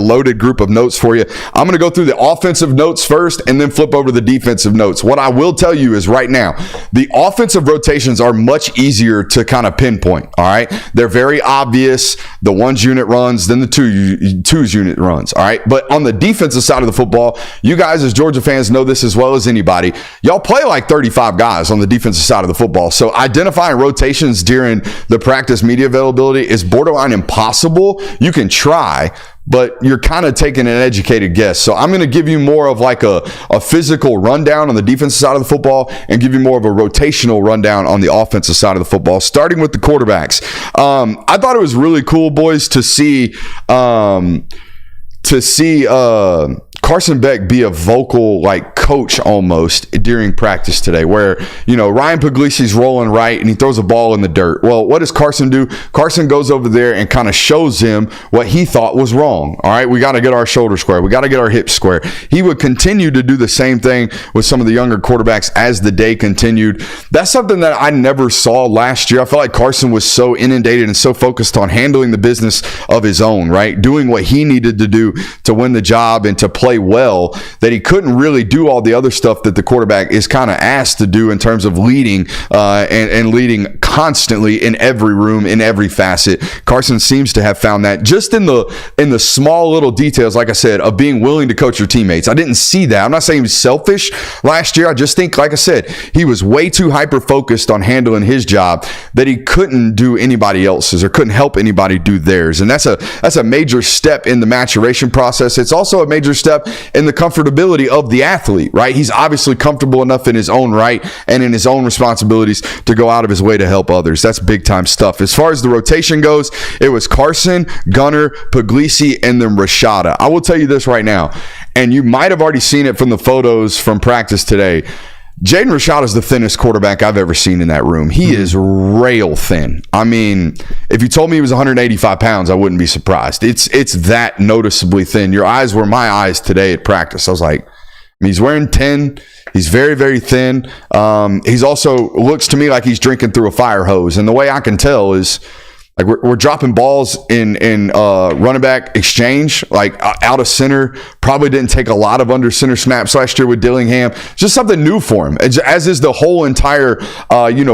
loaded group of notes for you. I'm going to go through the offensive notes first and then flip over to the defensive notes. What I will tell you is right now, the offensive rotations are much easier to kind of pinpoint, all right? They're very obvious. The ones unit runs, then the twos unit runs, all right? But on the defensive side of the football, you guys as Georgia fans know this as well as anybody. Y'all play like 35 guys on the defensive side of the football. So identifying rotations during the practice media availability is borderline impossible. You can try, but you're kind of taking an educated guess. So I'm going to give you more of like a physical rundown on the defensive side of the football and give you more of a rotational rundown on the offensive side of the football, starting with the quarterbacks. I thought it was really cool, boys, to see Carson Beck be a vocal like coach almost during practice today, where, you know, Ryan Puglisi's rolling right and he throws a ball in the dirt. Well, what does Carson do? Carson goes over there and kind of shows him what he thought was wrong. All right, we got to get our shoulders square. We got to get our hips square. He would continue to do the same thing with some of the younger quarterbacks as the day continued. That's something that I never saw last year. I felt like Carson was so inundated and so focused on handling the business of his own, right? Doing what he needed to do to win the job and to play well, that he couldn't really do all the other stuff that the quarterback is kind of asked to do in terms of leading and leading constantly in every room, in every facet. Carson seems to have found that just in the small little details, like I said, of being willing to coach your teammates. I didn't see that. I'm not saying he was selfish last year. I just think, like I said, he was way too hyper-focused on handling his job that he couldn't do anybody else's or couldn't help anybody do theirs. And that's a major step in the maturation process. It's also a major step in the comfortability of the athlete, right? He's obviously comfortable enough in his own right and in his own responsibilities to go out of his way to help others. That's big time stuff. As far as the rotation goes, it was Carson, Gunner, Puglisi, and then Rashada. I will tell you this right now, and you might have already seen it from the photos from practice today. Jaden Rashada is the thinnest quarterback I've ever seen in that room. He is rail thin. I mean, if you told me he was 185 pounds, I wouldn't be surprised. It's that noticeably thin. Your eyes were my eyes today at practice. I was like, he's wearing 10. He's very, very thin. He's also looks to me like he's drinking through a fire hose. And the way I can tell is, like, we're dropping balls in running back exchange, like out of center. Probably didn't take a lot of under center snaps last year with Dillingham. Just something new for him, as is the whole entire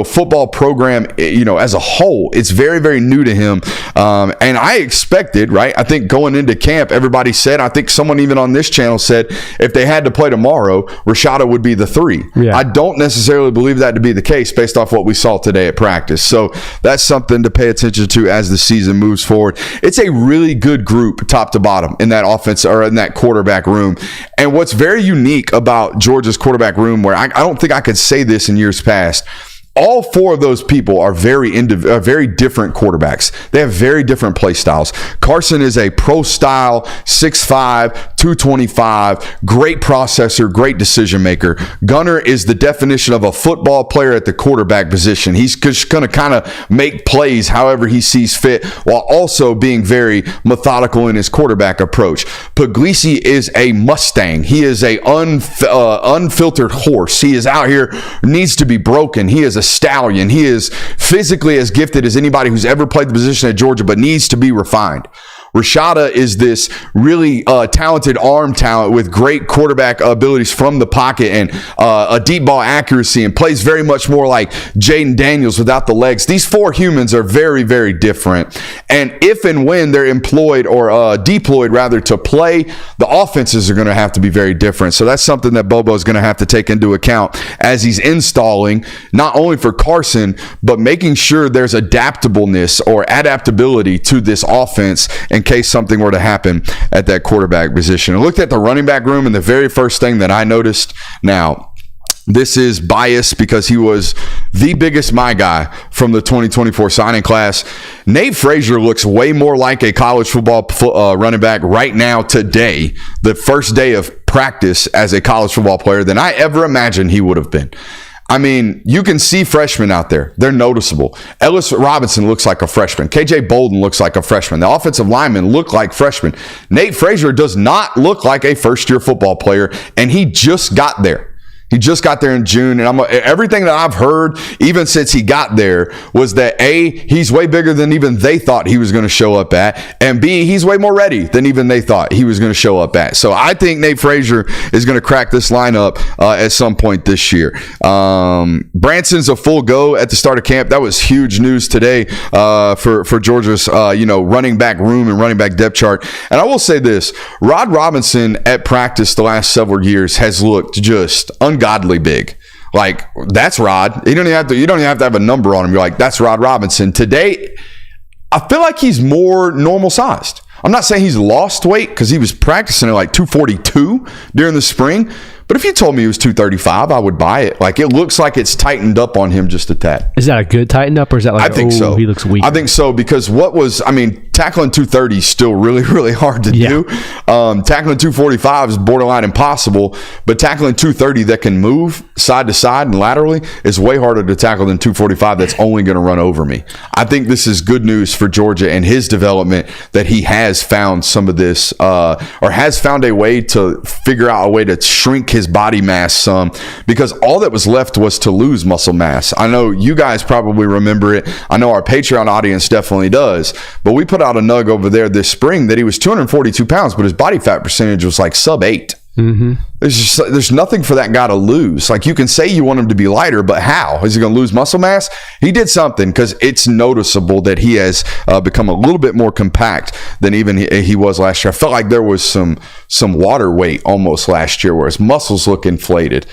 football program. As a whole, it's very, very new to him. And I expected, right? I think going into camp, everybody said, I think someone even on this channel said, if they had to play tomorrow, Rashada would be the 3. Yeah. I don't necessarily believe that to be the case based off what we saw today at practice. So that's something to pay attention to as the season moves forward. It's a really good group top to bottom in that offense or in that quarterback room. And what's very unique about Georgia's quarterback room, where I don't think I could say this in years past, all 4 of those people are very different quarterbacks. They have very different play styles. Carson is a pro style, 6'5", 225, great processor, great decision maker. Gunner is the definition of a football player at the quarterback position. He's just going to kind of make plays however he sees fit, while also being very methodical in his quarterback approach. Puglisi is a Mustang. He is a unfiltered horse. He is out here, needs to be broken. He is a stallion. He is physically as gifted as anybody who's ever played the position at Georgia, but needs to be refined. Rashada is this really talented arm talent with great quarterback abilities from the pocket and a deep ball accuracy, and plays very much more like Jaden Daniels without the legs. These 4 humans are very, very different. And if and when they're employed or deployed rather to play, the offenses are going to have to be very different. So that's something that Bobo is going to have to take into account as he's installing, not only for Carson, but making sure there's adaptableness or adaptability to this offense in case something were to happen at that quarterback position. I looked at the running back room, and the very first thing that I noticed, now this is biased because he was the biggest my guy from the 2024 signing class. Nate Frazier looks way more like a college football running back right now today, the first day of practice as a college football player, than I ever imagined he would have been. I mean, you can see freshmen out there. They're noticeable. Ellis Robinson looks like a freshman. KJ Bolden looks like a freshman. The offensive linemen look like freshmen. Nate Frazier does not look like a first-year football player, and he just got there. He just got there in June, and everything that I've heard, even since he got there, was that A, he's way bigger than even they thought he was going to show up at, and B, he's way more ready than even they thought he was going to show up at. So I think Nate Frazier is going to crack this lineup at some point this year. Branson's a full go at the start of camp. That was huge news today for Georgia's running back room and running back depth chart. And I will say this: Rod Robinson at practice the last several years has looked just ungodly big. Like, that's Rod. You don't even have to have a number on him. You're like, that's Rod Robinson. Today, I feel like he's more normal sized. I'm not saying he's lost weight, because he was practicing at like 242 during the spring. But if you told me he was 235, I would buy it. Like, it looks like it's tightened up on him just a tad. Is that a good tighten up, or is that like, I think so. He looks weak? I think so, because tackling 230 is still really, really hard to do. Tackling 245 is borderline impossible, but tackling 230 that can move side to side and laterally is way harder to tackle than 245 that's only going to run over me. I think this is good news for Georgia and his development, that he has found some of this, or has found a way to figure out a way to shrink his body mass some, because all that was left was to lose muscle mass. I know you guys probably remember it. I know our Patreon audience definitely does, but we put out a nug over there this spring that he was 242 pounds, but his body fat percentage was like sub 8. Mm-hmm. There's nothing for that guy to lose. Like, you can say you want him to be lighter, but how is he going to lose muscle mass? He did something, because it's noticeable that he has become a little bit more compact than even he was last year. I felt like there was some water weight almost last year, where his muscles look inflated.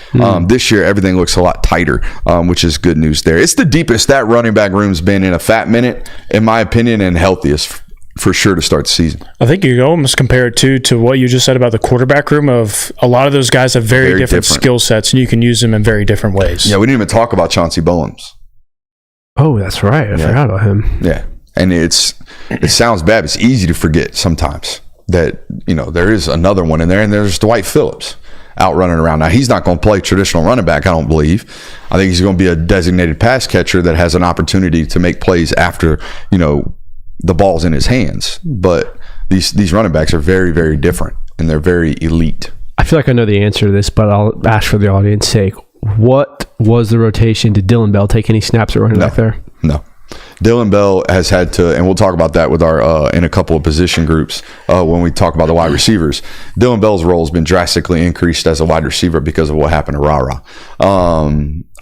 This year, everything looks a lot tighter, which is good news there. It's the deepest that running back room's been in a fat minute, in my opinion, and healthiest for sure to start the season. I think you almost compare it to what you just said about the quarterback room. Of a lot of those guys have very different skill sets, and you can use them in very different ways. Yeah, we didn't even talk about Chauncey Bowens. Oh, that's right. I forgot about him. Yeah, and it sounds bad. It's easy to forget sometimes that there is another one in there, and there's Dwight Phillips out running around. Now, he's not going to play traditional running back, I don't believe. I think he's going to be a designated pass catcher that has an opportunity to make plays after the ball's in his hands. But these running backs are very, very different, and they're very elite. I feel like I know the answer to this, but I'll ask for the audience's sake. What was the rotation? Did Dylan Bell take any snaps at running back there? No. Dylan Bell has had to, and we'll talk about that with our in a couple of position groups when we talk about the wide receivers. Dylan Bell's role has been drastically increased as a wide receiver because of what happened to Ra-Ra.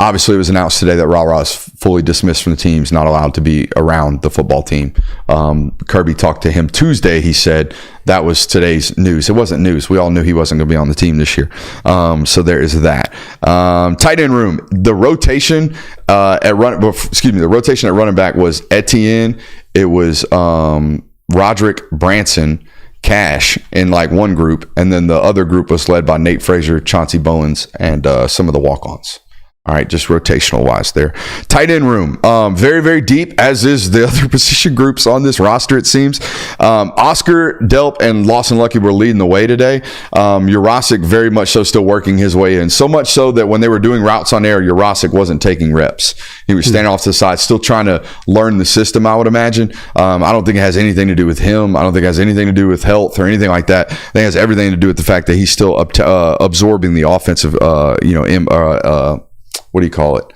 Obviously, it was announced today that Ra-Ra is fully dismissed from the team. He's not allowed to be around the football team. Kirby talked to him Tuesday. He said that was today's news. It wasn't news. We all knew he wasn't going to be on the team this year. So there is that. Tight end room. The rotation the rotation at running back was Etienne. It was Roderick, Branson, Cash in like one group, and then the other group was led by Nate Frazier, Chauncey Bowens, and some of the walk-ons. All right, just rotational wise there. Tight end room, very, very deep, as is the other position groups on this roster, it seems. Oscar Delp and Lawson Lucky were leading the way today. Jurasic very much so still working his way in. So much so that when they were doing routes on air, Jurasic wasn't taking reps. He was standing off to the side, still trying to learn the system, I would imagine. I don't think it has anything to do with him. I don't think it has anything to do with health or anything like that. I think it has everything to do with the fact that he's still absorbing the offensive, what do you call it?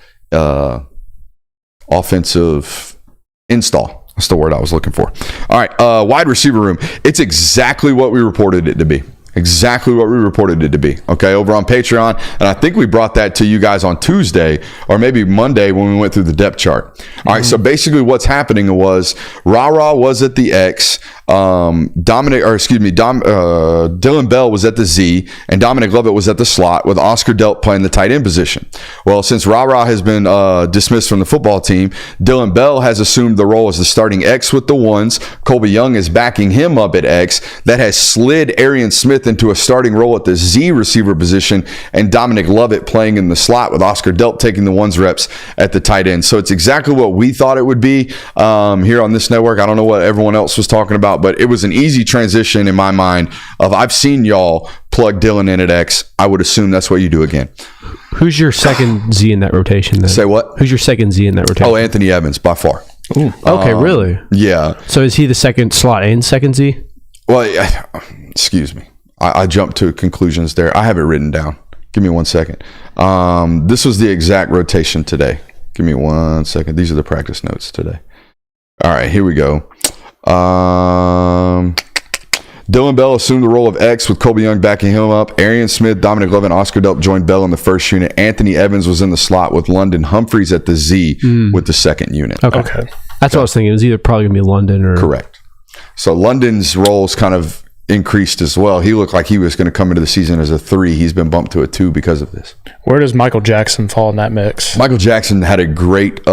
Offensive install. That's the word I was looking for. All right. Wide receiver room. It's exactly what we reported it to be. Exactly what we reported it to be. Okay. Over on Patreon. And I think we brought that to you guys on Tuesday or maybe Monday when we went through the depth chart. All right. So basically what's happening was Ra-Ra was at the X. Dylan Bell was at the Z, and Dominic Lovett was at the slot, with Oscar Delp playing the tight end position. Well, since Ra-Ra has been dismissed from the football team, Dylan Bell has assumed the role as the starting X with the ones. Colby Young is backing him up at X. That has slid Arian Smith into a starting role at the Z receiver position, and Dominic Lovett playing in the slot, with Oscar Delp taking the ones reps at the tight end. So it's exactly what we thought it would be here on this network. I don't know what everyone else was talking about, but it was an easy transition in my mind of I've seen y'all plug Dylan in at X. I would assume that's what you do again. Who's your second Z in that rotation then? Say what? Who's your second Z in that rotation? Oh, Anthony Evans, by far. Ooh. Okay, really? Yeah. So is he the second slot and second Z? Well, excuse me. I jumped to conclusions there. I have it written down. Give me 1 second. This was the exact rotation today. Give me 1 second. These are the practice notes today. All right, here we go. Dylan Bell assumed the role of X with Colby Young backing him up. Arian Smith, Dominic Love, and Oscar Delp joined Bell in the first unit. Anthony Evans was in the slot with London Humphreys at the Z with the second unit. Okay. That's what I was thinking. It was either probably going to be London or... Correct. So London's roles kind of increased as well. He looked like he was going to come into the season as a 3. He's been bumped to a 2 because of this. Where does Michael Jackson fall in that mix? Michael Jackson had a great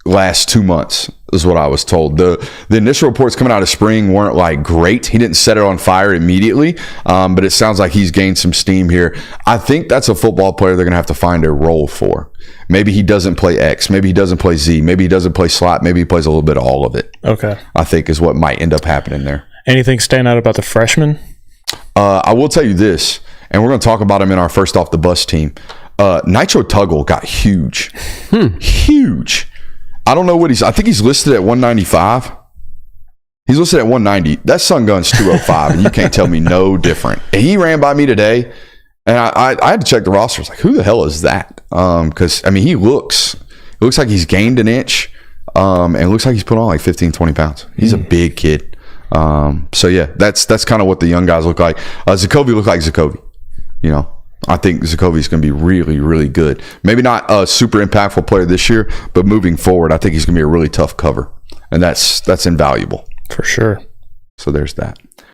last 2 months, is what I was told. The initial reports coming out of spring weren't like great. He didn't set it on fire immediately, but it sounds like he's gained some steam here. I think that's a football player they're going to have to find a role for. Maybe he doesn't play X. Maybe he doesn't play Z. Maybe he doesn't play slot. Maybe he plays a little bit of all of it. Okay. I think is what might end up happening there. Anything stand out about the freshman? I will tell you this, and we're going to talk about him in our first off the bus team. Nitro Tuggle got huge. Huge. I don't know what I think he's listed at 195. He's listed at 190. That sun gun's 205, and you can't tell me no different. And he ran by me today, and I had to check the roster. I was like, who the hell is that? Because, I mean, it looks like he's gained an inch, and it looks like he's put on like 15, 20 pounds. He's a big kid. So, yeah, that's kind of what the young guys look like. Zakovi looked like Zakovi, you know. I think Zakovi is going to be really, really good. Maybe not a super impactful player this year, but moving forward, I think he's going to be a really tough cover, and that's invaluable for sure. So there's that.